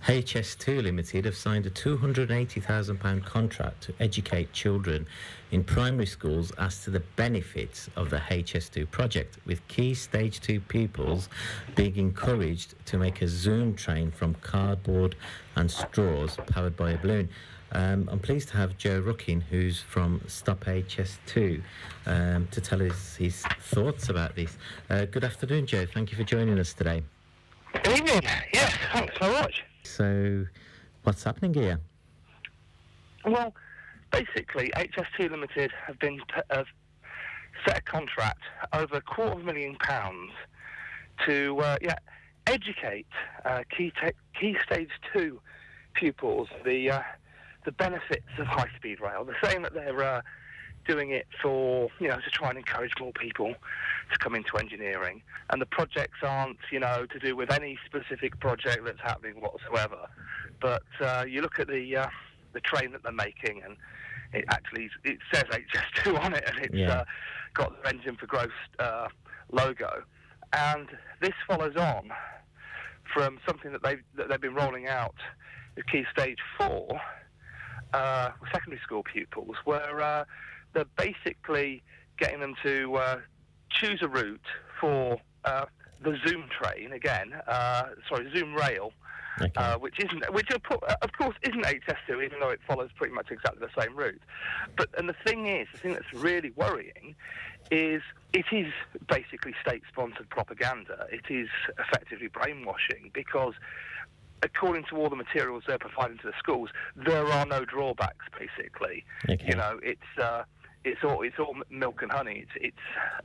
HS2 Limited have signed a £280,000 contract to educate children in primary schools as to the benefits of the HS2 project, with key Stage 2 pupils being encouraged to make a Zoom train from cardboard and straws powered by a balloon. I'm pleased to have Joe Ruckin, who's from Stop HS2, to tell us his thoughts about this. Good afternoon, Joe. Thank you for joining us today. Good evening. Yes, thanks so much. So, what's happening here? Well, basically, HS2 Limited have set a contract over £250,000 to educate key Stage 2 pupils the benefits of high-speed rail. They're saying that they're doing it for, to try and encourage more people to come into engineering. And the projects aren't, to do with any specific project that's happening whatsoever. But you look at the train that they're making, and it says HS2 on it, and it's got the Engine for Growth logo. And this follows on from something that they've been rolling out with Key Stage 4, secondary school pupils, where they're basically getting them to choose a route for the Zoom train Zoom rail, Okay. which of course isn't HS2, even though it follows pretty much exactly the same route. And the thing that's really worrying is it is basically state-sponsored propaganda. It is effectively brainwashing, because according to all the materials they're providing to the schools, there are no drawbacks. Basically, Okay. It's all milk and honey. It's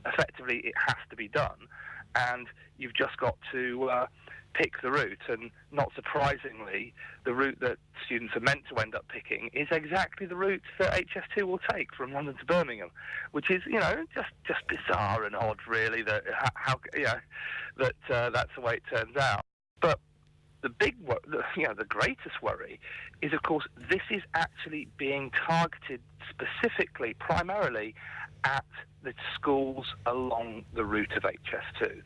effectively, it has to be done, and you've just got to pick the route. And not surprisingly, the route that students are meant to end up picking is exactly the route that HS2 will take from London to Birmingham, which is just bizarre and odd, really. That's the way it turns out. But the the greatest worry is, of course, this is actually being targeted specifically, primarily, at the schools along the route of HS2.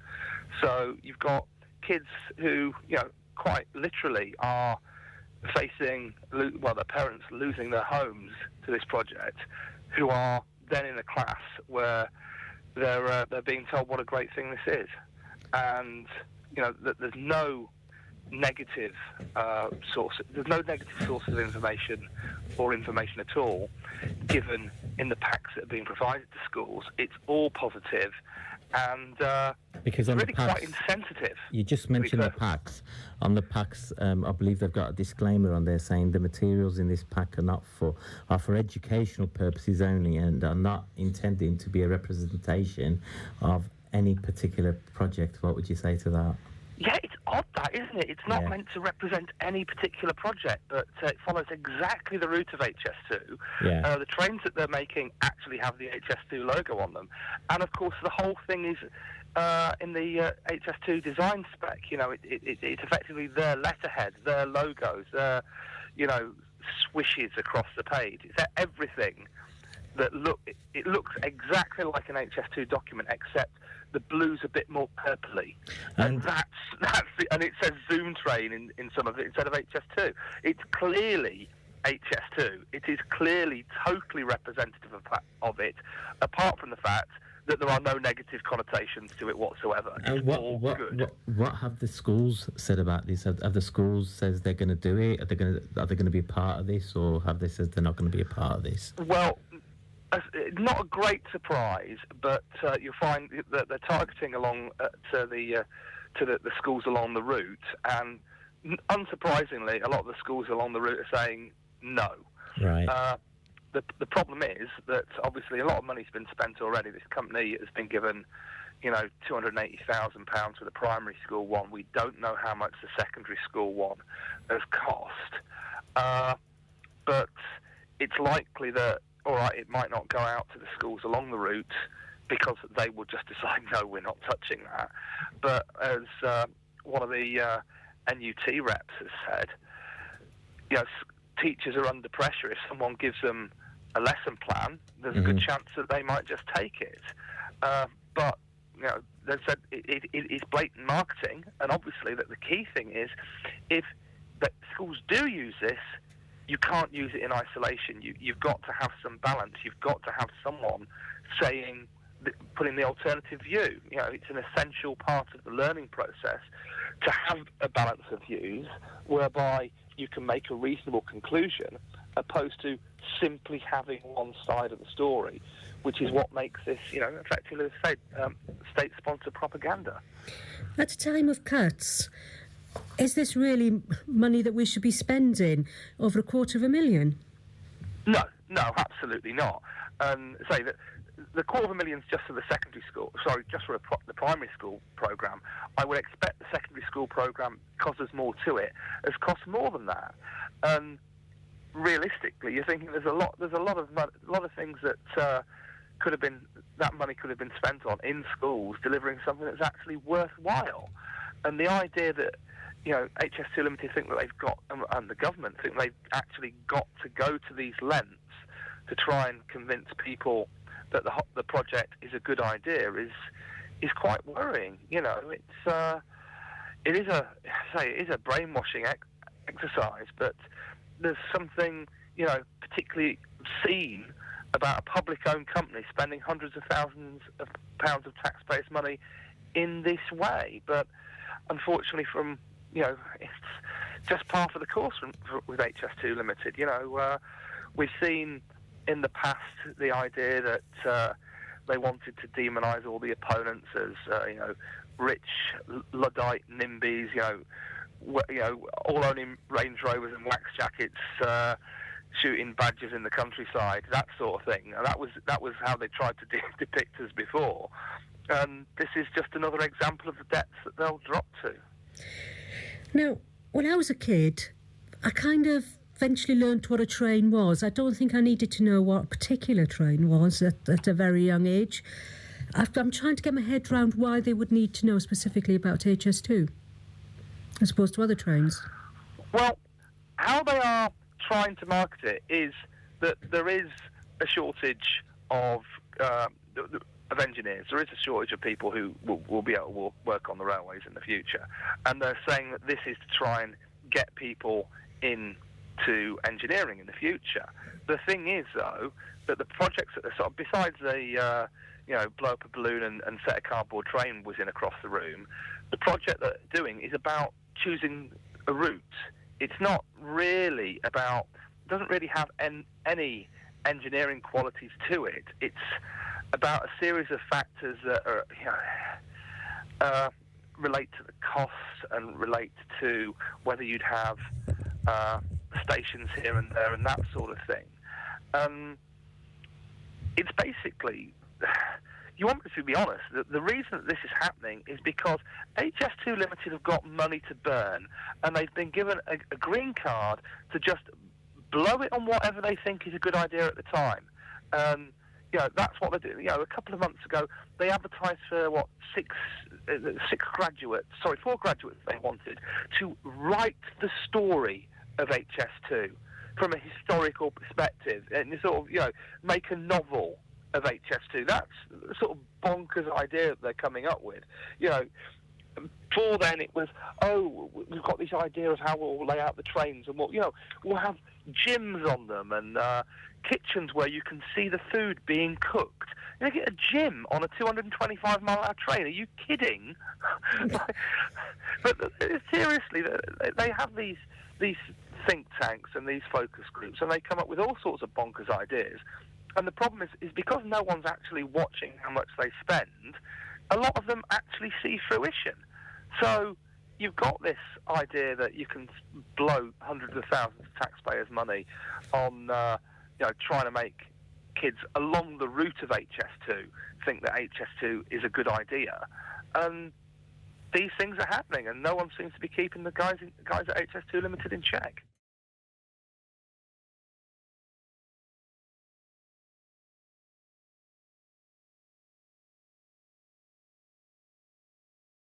So you've got kids who, quite literally are facing, their parents losing their homes to this project, who are then in a class where they're being told what a great thing this is, and that there's no negative source. There's no negative sources of information or information at all given in the packs that are being provided to schools. It's all positive, and because it's on really the packs, quite insensitive. you just mentioned the packs. On the packs, I believe they've got a disclaimer on there saying the materials in this pack are for educational purposes only, and are not intending to be a representation of any particular project. What would you say to that? Yeah, it's odd, that, isn't it? It's not meant to represent any particular project, but it follows exactly the route of HS2. Yeah. The trains that they're making actually have the HS2 logo on them. And, of course, the whole thing is in the HS2 design spec. It's effectively their letterhead, their logos, their, swishes across the page. It's everything that it looks exactly like an HS2 document, except the blue's a bit more purpley, and and it says Zoom train in some of it instead of HS2. It's clearly HS2. It is clearly totally representative of it, apart from the fact that there are no negative connotations to it whatsoever. And what have the schools said about this? Have the schools said they're going to do it? Are they going to be a part of this, or have they said they're not going to be a part of this? Well, not a great surprise, but you'll find that they're targeting along to the schools along the route, and unsurprisingly, a lot of the schools along the route are saying no. Right. The problem is that obviously a lot of money's been spent already. This company has been given, £280,000 for the primary school one. We don't know how much the secondary school one has cost, but it's likely that, all right, it might not go out to the schools along the route because they will just decide, no, we're not touching that. But as one of the NUT reps has said, teachers are under pressure. If someone gives them a lesson plan, there's a good chance that they might just take it. But they said it is blatant marketing, and obviously that the key thing is if that schools do use this, you can't use it in isolation. You've got to have some balance. You've got to have someone saying, putting the alternative view. You know, it's an essential part of the learning process to have a balance of views whereby you can make a reasonable conclusion, opposed to simply having one side of the story, which is what makes this, you know, effectively state-sponsored propaganda. At a time of cuts, is this really money that we should be spending, over $250,000? No, absolutely not. Say that the $250,000 just for the secondary school, just for the primary school programme. I would expect the secondary school programme, because there's more to it, has cost more than that. Realistically, you're thinking there's a lot of things that that money could have been spent on in schools, delivering something that's actually worthwhile. And the idea that, you know, HS2 Limited think that they've got, and the government think they've actually got to go to these lengths to try and convince people that the project is a good idea is quite worrying. You know, it is a brainwashing exercise, but there's something, you know, particularly obscene about a public-owned company spending hundreds of thousands of pounds of taxpayers' money in this way. But unfortunately, it's just part of the course with HS2 Limited. You know, we've seen in the past the idea that they wanted to demonise all the opponents as rich Luddite NIMBYs, all owning Range Rovers and wax jackets, shooting badgers in the countryside, that sort of thing. And that was how they tried to depict us before. And this is just another example of the depths that they'll drop to. Now, when I was a kid, I kind of eventually learnt what a train was. I don't think I needed to know what a particular train was at a very young age. I'm trying to get my head around why they would need to know specifically about HS2 as opposed to other trains. Well, how they are trying to market it is that there is a shortage of engineers. There is a shortage of people who will be able to work on the railways in the future. And they're saying that this is to try and get people into engineering in the future. The thing is, though, that the projects that they're sort of, besides the blow up a balloon and set a cardboard train whizzing across the room, the project that they're doing is about choosing a route. It's not really about, doesn't really have any engineering qualities to it. It's about a series of factors that are relate to the costs and relate to whether you'd have stations here and there and that sort of thing. It's basically, you want me to be honest, the reason that this is happening is because HS2 Limited have got money to burn, and they've been given a green card to just blow it on whatever they think is a good idea at the time. That's what they do. A couple of months ago, they advertised for four graduates they wanted to write the story of HS2 from a historical perspective and sort of, make a novel of HS2. That's the sort of bonkers idea that they're coming up with. Before then it was, we've got this idea of how we'll lay out the trains and we'll have gyms on them and kitchens where you can see the food being cooked. You get a gym on a 225-mile-an-hour train. Are you kidding? But seriously, they have these think tanks and these focus groups, and they come up with all sorts of bonkers ideas. And the problem is because no one's actually watching how much they spend, a lot of them actually see fruition. So you've got this idea that you can blow hundreds of thousands of taxpayers' money on trying to make kids along the route of HS2 think that HS2 is a good idea. And these things are happening, and no one seems to be keeping the guys at HS2 Limited in check.